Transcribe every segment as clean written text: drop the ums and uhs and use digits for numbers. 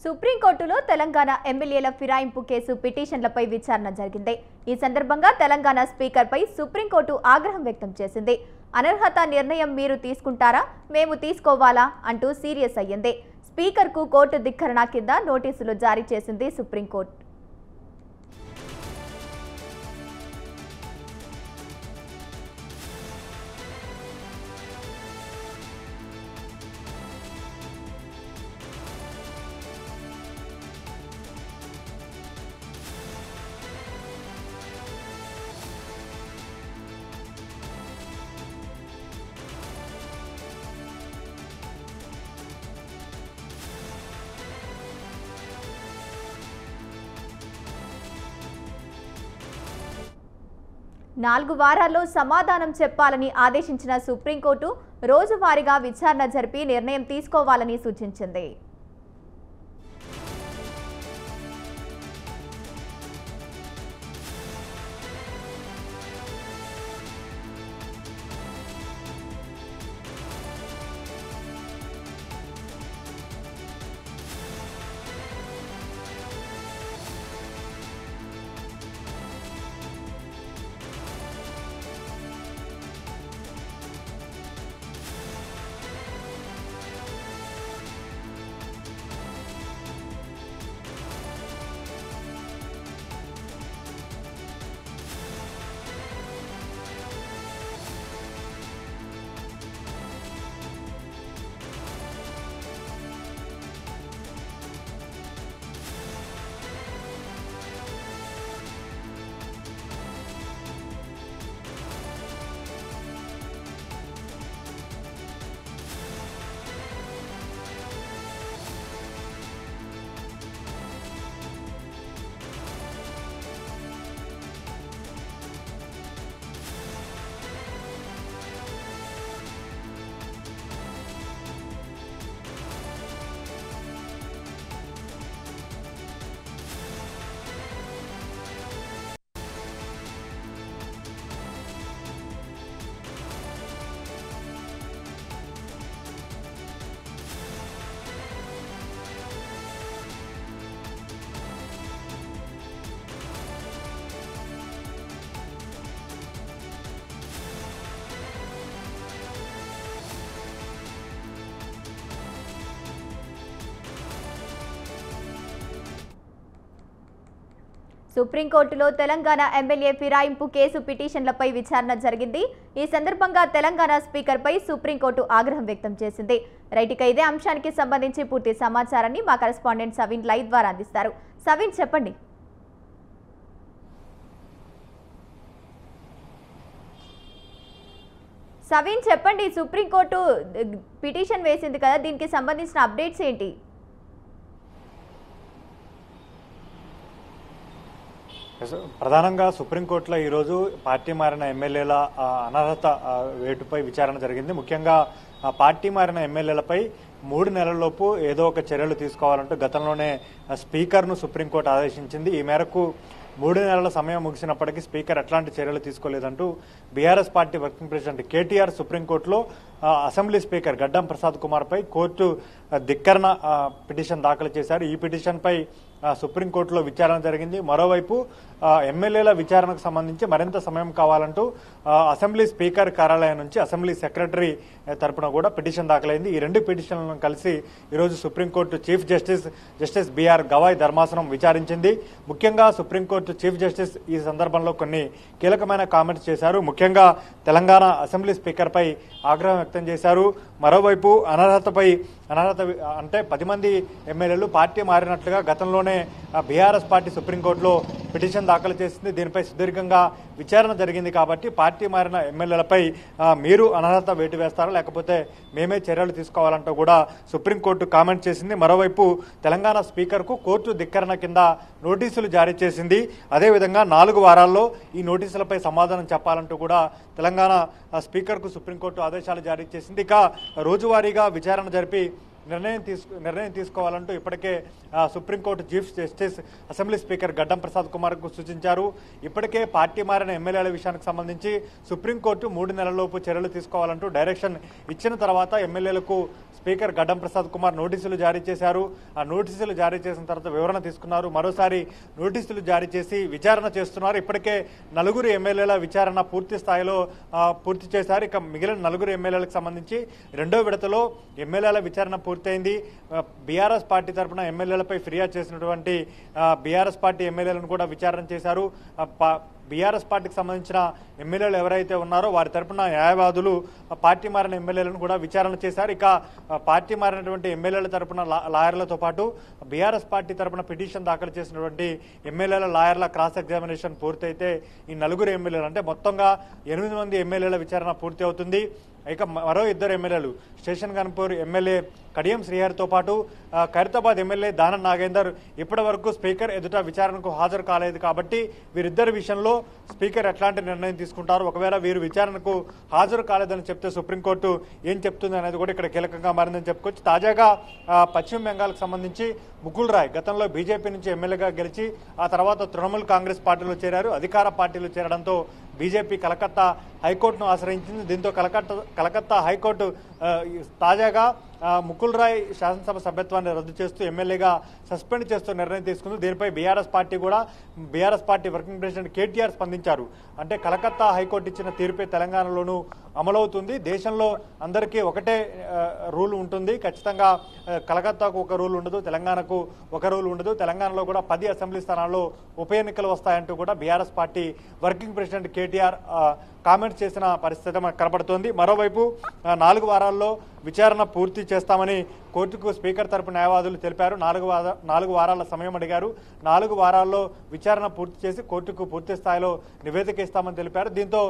సుప్రీంకోర్టులో తెలంగాణ ఎమ్మెల్యేల ఫిరాయింపు కేసు పిటిషన్లపై విచారణ జరిగింది. ఈ సందర్భంగా తెలంగాణ స్పీకర్పై సుప్రీంకోర్టు ఆగ్రహం వ్యక్తం చేసింది. అనర్హత నిర్ణయం మీరు తీసుకుంటారా, మేము తీసుకోవాలా అంటూ సీరియస్ అయ్యింది. స్పీకర్కు కోర్టు ధిక్కరణ కింద నోటీసులు జారీ చేసింది సుప్రీంకోర్టు. నాలుగు వారాల్లో సమాధానం చెప్పాలని ఆదేశించిన సుప్రీంకోర్టు రోజువారీగా విచారణ జరిపి నిర్ణయం తీసుకోవాలని సూచించింది. సుప్రీంకోర్టులో తెలంగాణ ఎమ్మెల్యే ఫిరాయింపు కేసు పిటిషన్లపై విచారణ జరిగింది. ఈ సందర్భంగా తెలంగాణ స్పీకర్పై సుప్రీంకోర్టు ఆగ్రహం వ్యక్తం చేసింది. రైట్, ఇదే అంశానికి సంబంధించి పూర్తి సమాచారాన్ని మా కరెస్పాండెంట్ సవిన్ లైవ్ ద్వారా అందిస్తారు. సవిన్, చెప్పండి. సుప్రీంకోర్టు పిటిషన్ వేసింది కదా, దీనికి సంబంధించిన అప్డేట్స్ ఏంటి? ప్రధానంగా సుప్రీంకోర్టులో ఈరోజు పార్టీ మారిన ఎమ్మెల్యేల అనర్హత వేటుపై విచారణ జరిగింది. ముఖ్యంగా పార్టీ మారిన ఎమ్మెల్యేలపై 3 నెలల్లోపు ఏదో ఒక చర్యలు తీసుకోవాలంటూ గతంలోనే స్పీకర్ను సుప్రీంకోర్టు ఆదేశించింది. ఈ మేరకు 3 నెలల సమయం ముగిసినప్పటికీ స్పీకర్ ఎట్లాంటి చర్యలు తీసుకోలేదంటూ BRS party working president KTR సుప్రీంకోర్టులో అసెంబ్లీ స్పీకర్ గడ్డం ప్రసాద్ కుమార్ పై కోర్టు ధిక్కరణ పిటిషన్ దాఖలు చేశారు. ఈ పిటిషన్ పై సుప్రీంకోర్టులో విచారణ జరిగింది. మరోవైపు ఎమ్మెల్యేల విచారణకు సంబంధించి మరింత సమయం కావాలంటూ అసెంబ్లీ స్పీకర్ కార్యాలయం నుంచి అసెంబ్లీ సెక్రటరీ తరపున కూడా పిటిషన్ దాఖలైంది. ఈ 2 పిటిషన్లను కలిసి ఈరోజు supreme court chief justice BR Gavai ధర్మాసనం విచారించింది. ముఖ్యంగా సుప్రీంకోర్టు చీఫ్ జస్టిస్ ఈ సందర్భంలో కొన్ని కీలకమైన కామెంట్స్ చేశారు. ముఖ్యంగా తెలంగాణ అసెంబ్లీ స్పీకర్ పై ఆగ్రహం వ్యక్తం చేశారు. మరోవైపు అనర్హత అంటే 10 మంది ఎమ్మెల్యేలు పార్టీ మారినట్లుగా గతంలోనే బీఆర్ఎస్ పార్టీ సుప్రీంకోర్టులో పిటిషన్ దాఖలు చేసింది. దీనిపై సుదీర్ఘంగా విచారణ జరిగింది కాబట్టి పార్టీ మారిన ఎమ్మెల్యేలపై మీరు అనర్హత వేటు వేస్తారా, లేకపోతే మేమే చర్యలు తీసుకోవాలంటూ కూడా సుప్రీంకోర్టు కామెంట్ చేసింది. మరోవైపు తెలంగాణ స్పీకర్కు కోర్టు ధిక్కరణ కింద నోటీసులు జారీ చేసింది. అదేవిధంగా 4 వారాల్లో ఈ నోటీసులపై సమాధానం చెప్పాలంటూ కూడా తెలంగాణ స్పీకర్కు సుప్రీంకోర్టు ఆదేశాలు జారీ చేసింది. ఇక రోజువారీగా విచారణ జరిపి నిర్ణయం తీసుకోవాలంటూ ఇప్పటికే supreme court chief justice assembly speaker Gaddam Prasad కుమార్కు సూచించారు. ఇప్పటికే పార్టీ మారిన ఎమ్మెల్యేల విషయానికి సంబంధించి సుప్రీంకోర్టు 3 నెలల్లోపు చర్యలు తీసుకోవాలంటూ డైరెక్షన్ ఇచ్చిన తర్వాత ఎమ్మెల్యేలకు స్పీకర్ గడ్డం ప్రసాద్ కుమార్ నోటీసులు జారీ చేశారు. ఆ నోటీసులు జారీ చేసిన తర్వాత వివరణ తీసుకున్నారు. మరోసారి నోటీసులు జారీ చేసి విచారణ చేస్తున్నారు. ఇప్పటికే 4 ఎమ్మెల్యేల విచారణ పూర్తి స్థాయిలో పూర్తి చేశారు. ఇక మిగిలిన 4 ఎమ్మెల్యేలకు సంబంధించి 2వ విడతలో ఎమ్మెల్యేల విచారణ పూర్తయింది. బీఆర్ఎస్ పార్టీ తరఫున ఎమ్మెల్యేలపై ఫిర్యాదు చేసినటువంటి బీఆర్ఎస్ పార్టీ ఎమ్మెల్యేలను కూడా విచారణ చేశారు. బీఆర్ఎస్ పార్టీకి సంబంధించిన ఎమ్మెల్యేలు ఎవరైతే ఉన్నారో వారి తరపున న్యాయవాదులు పార్టీ మారిన ఎమ్మెల్యేలను కూడా విచారణ చేశారు. ఇక పార్టీ మారినటువంటి ఎమ్మెల్యేల తరపున లాయర్లతో పాటు బీఆర్ఎస్ పార్టీ తరపున పిటిషన్ దాఖలు చేసినటువంటి ఎమ్మెల్యేల లాయర్ల క్రాస్ ఎగ్జామినేషన్ పూర్తయితే ఈ 4 ఎమ్మెల్యేలు అంటే మొత్తంగా 8 మంది ఎమ్మెల్యేల విచారణ పూర్తి అవుతుంది. ఇక మరో 2 ఎమ్మెల్యేలు స్టేషన్ గన్పూర్ ఎమ్మెల్యే కడియం శ్రీహరితో పాటు ఖైరతాబాద్ ఎమ్మెల్యే దానం నాగేందర్ ఇప్పటి వరకు స్పీకర్ ఎదుట విచారణకు హాజరు కాలేదు. కాబట్టి వీరిద్దరి విషయంలో స్పీకర్ ఎట్లాంటి నిర్ణయం తీసుకుంటారు, ఒకవేళ వీరు విచారణకు హాజరు కాలేదని చెప్తే సుప్రీంకోర్టు ఏం చెప్తుంది అనేది కూడా ఇక్కడ కీలకంగా మారిందని చెప్పుకోవచ్చు. తాజాగా పశ్చిమ బెంగాల్కి సంబంధించి ముకుల్ రాయ్ గతంలో బీజేపీ నుంచి ఎమ్మెల్యేగా గెలిచి ఆ తర్వాత తృణమూల్ కాంగ్రెస్ పార్టీలో చేరారు. అధికార పార్టీలో చేరడంతో బీజేపీ కలకత్తా హైకోర్టును ఆశ్రయించింది. దీంతో కలకత్తా హైకోర్టు తాజాగా ముకుల్ రాయ్ శాసనసభ సభ్యత్వాన్ని రద్దు చేస్తూ ఎమ్మెల్యేగా సస్పెండ్ చేస్తూ నిర్ణయం తీసుకుంది. దీనిపై BRS party working president KTR స్పందించారు. అంటే కలకత్తా హైకోర్టు ఇచ్చిన తీర్పే తెలంగాణలోనూ అమలవుతుంది. దేశంలో అందరికీ ఒకటే రూల్ ఉంటుంది. ఖచ్చితంగా కలకత్తాకు ఒక రూల్ ఉండదు, తెలంగాణకు ఒక రూల్ ఉండదు. తెలంగాణలో కూడా 10 అసెంబ్లీ స్థానాల్లో ఉప ఎన్నికలు వస్తాయంటూ కూడా BRS party working president KTR comment చేసిన పరిస్థితి మనకు కనబడుతోంది. మరోవైపు 4 వారాల్లో విచారణ పూర్తి చేస్తామని కోర్టుకు స్పీకర్ తరపు న్యాయవాదులు తెలిపారు. 4 వారాల సమయం అడిగారు. 4 వారాల్లో విచారణ పూర్తి చేసి కోర్టుకు పూర్తి స్థాయిలో నివేదిక ఇస్తామని తెలిపారు. దీంతో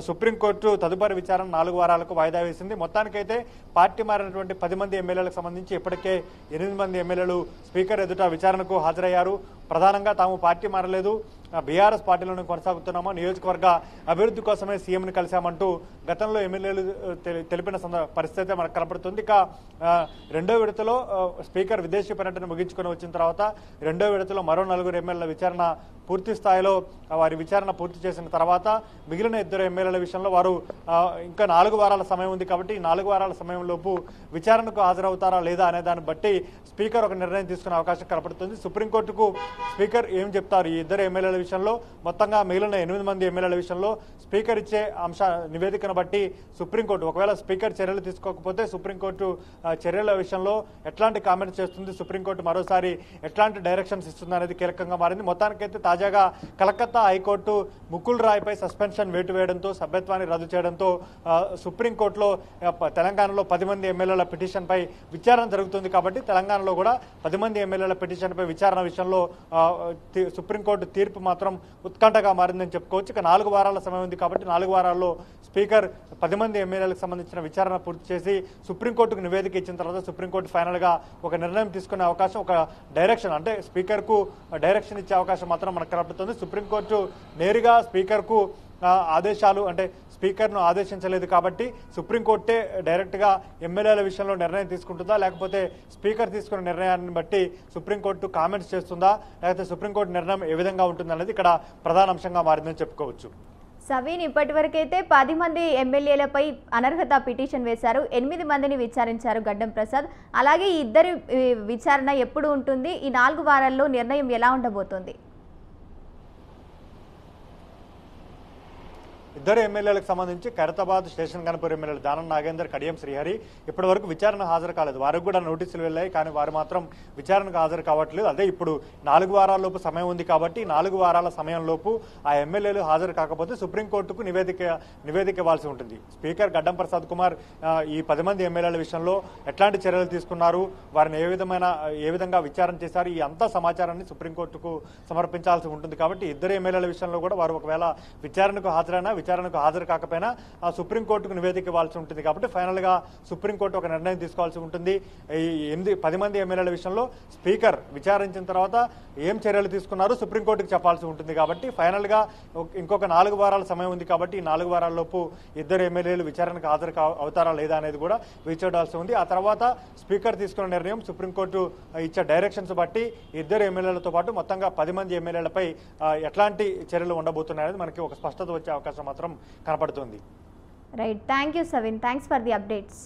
సుప్రీంకోర్టు తదుపరి విచారణ 4 వారాలకు వాయిదా వేసింది. మొత్తానికైతే పార్టీ మారినటువంటి 10 మంది ఎమ్మెల్యేలకు సంబంధించి ఇప్పటికే 8 మంది ఎమ్మెల్యేలు స్పీకర్ ఎదుట విచారణకు హాజరయ్యారు. ప్రధానంగా తాము పార్టీ మారలేదు, బీఆర్ఎస్ పార్టీలోనే కొనసాగుతున్నామో, నియోజకవర్గ అభివృద్ధి కోసమే సీఎంని కలిశామంటూ గతంలో ఎమ్మెల్యేలు తెలిపిన పరిస్థితి మనకు కనపడుతుంది. ఇక 2వ విడతలో స్పీకర్ విదేశీ పర్యటన ముగించుకొని వచ్చిన తర్వాత 2వ విడతలో మరో 4 ఎమ్మెల్యేల విచారణ పూర్తి స్థాయిలో వారి విచారణ పూర్తి చేసిన తర్వాత మిగిలిన 2 ఎమ్మెల్యేల విషయంలో వారు ఇంకా 4 వారాల సమయం ఉంది. కాబట్టి 4 వారాల సమయంలోపు విచారణకు హాజరవుతారా లేదా అనే దాన్ని బట్టి స్పీకర్ ఒక నిర్ణయం తీసుకునే అవకాశం కనపడుతుంది. సుప్రీంకోర్టుకు స్పీకర్ ఏం చెప్తారు ఈ 2 ఎమ్మెల్యేల విషయంలో, మొత్తంగా మిగిలిన 8 మంది ఎమ్మెల్యేల విషయంలో స్పీకర్ ఇచ్చే నివేదికను బట్టి సుప్రీంకోర్టు ఒకవేళ స్పీకర్ చర్యలు తీసుకోకపోతే సుప్రీంకోర్టు చర్యల విషయంలో ఎట్లాంటి కామెంట్స్ చేస్తుంది, సుప్రీంకోర్టు మరోసారి ఎట్లాంటి డైరెక్షన్స్ ఇస్తుంది అనేది కీలకంగా మారింది. మొత్తానికైతే తాజాగా కలకత్తా హైకోర్టు ముకుల్ రాయ్ పై సస్పెన్షన్ వేటు వేయడంతో, సభ్యత్వాన్ని రద్దు చేయడంతో సుప్రీంకోర్టులో తెలంగాణలో 10 మంది ఎమ్మెల్యేల పిటిషన్ పై విచారణ జరుగుతుంది. కాబట్టి తెలంగాణలో కూడా 10 మంది ఎమ్మెల్యేల పిటిషన్ పై విచారణ విషయంలో సుప్రీంకోర్టు తీర్పు మాత్రం ఉత్కంఠగా మారిందని చెప్పుకోవచ్చు. ఇక 4 వారాల సమయం ఉంది. కాబట్టి 4 వారాల్లో స్పీకర్ 10 మంది ఎమ్మెల్యేలకు సంబంధించిన విచారణ పూర్తి చేసి సుప్రీంకోర్టుకు నివేదిక ఇచ్చిన తర్వాత సుప్రీంకోర్టు ఫైనల్ గా ఒక నిర్ణయం తీసుకునే అవకాశం, ఒక డైరెక్షన్ అంటే స్పీకర్ కు డైరెక్షన్ ఇచ్చే అవకాశం మాత్రం మనకు కనబడుతుంది. సుప్రీంకోర్టు నేరుగా స్పీకర్ కు ఆదేశాలు అంటే స్పీకర్ను ఆదేశించలేదు. కాబట్టి సుప్రీంకోర్టే డైరెక్ట్ గా ఎమ్మెల్యేల విషయంలో నిర్ణయం తీసుకుంటుందా, లేకపోతే స్పీకర్ తీసుకున్న నిర్ణయాన్ని బట్టి సుప్రీంకోర్టు కామెంట్స్ చేస్తుందా, లేకపోతే సుప్రీంకోర్టు నిర్ణయం ఏ విధంగా ఉంటుందనేది ఇక్కడ ప్రధాన అంశంగా మారిందని చెప్పుకోవచ్చు. సవీన్, ఇప్పటివరకైతే 10 మంది ఎమ్మెల్యేలపై అనర్హత పిటిషన్ వేశారు, 8 మందిని విచారించారు గడ్డం ప్రసాద్. అలాగే ఈ 2 విచారణ ఎప్పుడు ఉంటుంది, ఈ 4 వారాల్లో నిర్ణయం ఎలా ఉండబోతోంది? 2 ఎమ్మెల్యేలకు సంబంధించి ఖైరతాబాద్ స్టేషన్ గన్పూర్ ఎమ్మెల్యేలు దానం నాగేందర్, కడియం శ్రీహరి ఇప్పటి వరకు విచారణ హాజరు కాలేదు. వారికి కూడా నోటీసులు వెళ్ళాయి, కానీ వారు మాత్రం విచారణకు హాజరు కావట్లేదు. అదే ఇప్పుడు 4 వారాల్లోపు సమయం ఉంది. కాబట్టి 4 వారాల సమయంలోపు ఆ ఎమ్మెల్యేలు హాజరు కాకపోతే సుప్రీంకోర్టుకు నివేదిక ఇవ్వాల్సి ఉంటుంది. స్పీకర్ గడ్డం ప్రసాద్ కుమార్ ఈ 10 మంది ఎమ్మెల్యేల విషయంలో ఎట్లాంటి చర్యలు తీసుకున్నారు, వారిని ఏ విధంగా విచారణ చేశారు, ఈ అంతా సమాచారాన్ని సుప్రీంకోర్టుకు సమర్పించాల్సి ఉంటుంది. కాబట్టి 2 ఎమ్మెల్యేల విషయంలో కూడా వారు ఒకవేళ విచారణకు హాజరైనా విచారణకు హాజరు కాకపోయినా ఆ సుప్రీంకోర్టుకు నివేదిక ఇవ్వాల్సి ఉంటుంది. కాబట్టి ఫైనల్గా సుప్రీంకోర్టు ఒక నిర్ణయం తీసుకోవాల్సి ఉంటుంది. ఈ 10 మంది ఎమ్మెల్యేల విషయంలో స్పీకర్ విచారించిన తర్వాత ఏం చర్యలు తీసుకున్నారో సుప్రీంకోర్టుకు చెప్పాల్సి ఉంటుంది. కాబట్టి ఫైనల్గా ఇంకొక 4 వారాల సమయం ఉంది. కాబట్టి ఈ 4 వారాల్లోపు ఇద్దరు ఎమ్మెల్యేలు విచారణకు హాజరు అవుతారా లేదా అనేది కూడా వేచి చూడాల్సి ఉంది. ఆ తర్వాత స్పీకర్ తీసుకున్న నిర్ణయం సుప్రీంకోర్టు ఇచ్చే డైరెక్షన్స్ బట్టి ఇద్దరు ఎమ్మెల్యేలతో పాటు మొత్తంగా 10 మంది ఎమ్మెల్యేలపై ఎట్లాంటి చర్యలు ఉండబోతున్నాయనేది మనకి ఒక స్పష్టత వచ్చే అవకాశం మాత్రం కనపడుతుంది. Right, thank you సవిన్, thanks for the updates.